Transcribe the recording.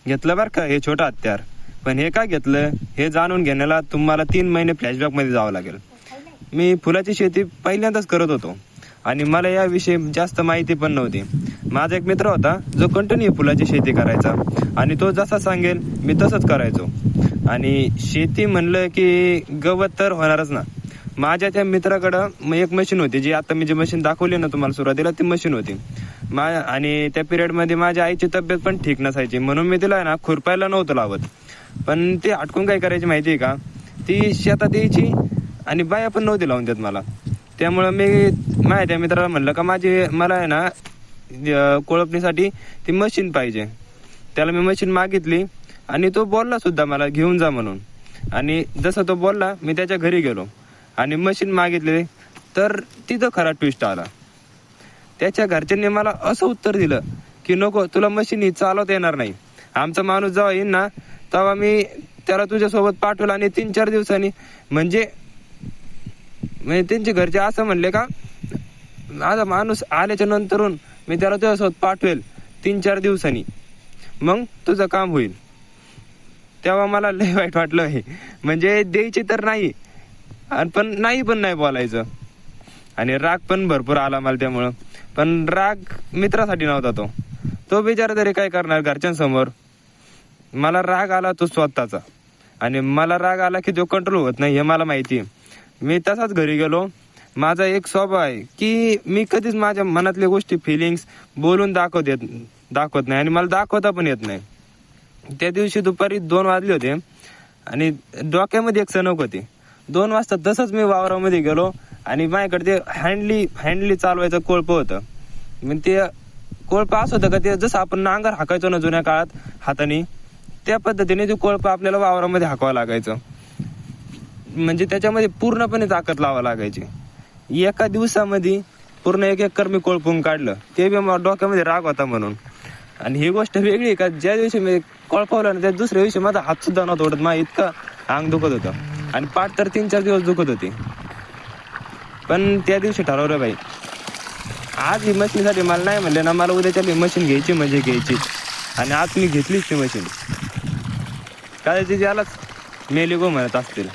घेतलं बरं का हे छोटं हत्यार, पण हे का घेतलं हे जाणून घेण्याला तुम्हाला 3 महिने फ्लॅशबॅकमध्ये जावं लागेल. मी फुलाची शेती पहिल्यांदाच करत होतो आणि मला याविषयी जास्त माहिती पण नव्हती. माझा एक मित्र होता जो कंटिन्यू फुलाची शेती करायचा आणि तो जसा सांगेल मी तसंच करायचो. आणि शेती म्हणलं की गवत तर होणारच ना. माझ्या त्या मित्राकडं एक मशीन होती, जी आता मी जी मशीन दाखवली ना तुम्हाला सुरुवातीला, ती मशीन होती. आणि त्या पिरियडमध्ये माझ्या आईची तब्येत पण ठीक नसायची, म्हणून मी तिला ना खुरपायला नव्हतं लावत. पण ते हटकून काय करायची माहिती आहे का, ती शेतात यायची आणि बाया पण नव्हती लावून देत मला. त्यामुळं मी माझ्या त्या मित्राला म्हणलं का मला आहे ना कोळपणीसाठी ती मशीन पाहिजे. त्याला मी मशीन मागितली आणि तो बोलला सुद्धा मला घेऊन जा म्हणून. आणि जसं तो बोलला मी त्याच्या घरी गेलो आणि मशीन मागितली, तर तिथं खरा ट्विस्ट आला. त्याच्या घरच्यांनी मला असं उत्तर दिलं की नको, तुला मशीन ही चालवता येणार नाही. आमचा माणूस जेव्हा येईल ना तेव्हा मी त्याला तुझ्यासोबत पाठवलं. आणि 3-4 दिवसांनी म्हणजे त्यांचे घरचे असं म्हणले का माझा माणूस आल्याच्या नंतरून मी त्याला तुझ्यासोबत पाठवेल 3-4 दिवसांनी, मग तुझं काम होईल. तेव्हा मला लय वाईट वाटलं हे. म्हणजे द्यायचे तर नाही पण नाही बोलायचं. आणि राग पण भरपूर आला मला त्यामुळं. पण राग मित्रासाठी नव्हता, तो बिचारा तरी काय करणार घरच्यांसमोर. मला राग आला तो स्वतःचा, आणि मला राग आला की जो कंट्रोल होत नाही हे मला माहिती आहे. मी तसाच घरी गेलो. माझा एक स्वभाव आहे की मी कधीच माझ्या मनातल्या गोष्टी फिलिंग्स बोलून दाखवत नाही आणि मला दाखवता पण येत नाही. त्या दिवशी दुपारी 2 वाजले होते आणि डोक्यामध्ये एक सणक होती. 2 वाजता तसंच मी वावरामध्ये गेलो आणि माझ्याकडे ते हँडली चालवायचं कोळप होतं. मग ते कोळप असं होतं का, ते जसं आपण नांगर हाकायचो ना जुन्या काळात हाताने, त्या पद्धतीने ते कोळप आपल्याला वावरामध्ये हाकावं लागायचं. म्हणजे त्याच्यामध्ये पूर्णपणे ताकद लावावं लागायची. एका दिवसामध्ये पूर्ण 1 एकर मी कोळपून काढलं. ते बी मला डोक्यामध्ये राग होता म्हणून. आणि ही गोष्ट वेगळी आहे का, ज्या दिवशी मी कोळपावलं ना त्या दुसऱ्या दिवशी माझा हात सुद्धा नव्हता उडत. माझं इतकं अंग दुखत होतं आणि पाठ तर 3-4 दिवस दुखत होती. पण त्या दिवशी ठरवलं बाई, आज ही मशीनसाठी मला नाही म्हणले ना, मला उद्याच्या मशीन घ्यायची म्हणजे घ्यायची. आणि आज मी घेतलीच ती मशीन. काय त्यालाच मेली गो म्हणत असतील.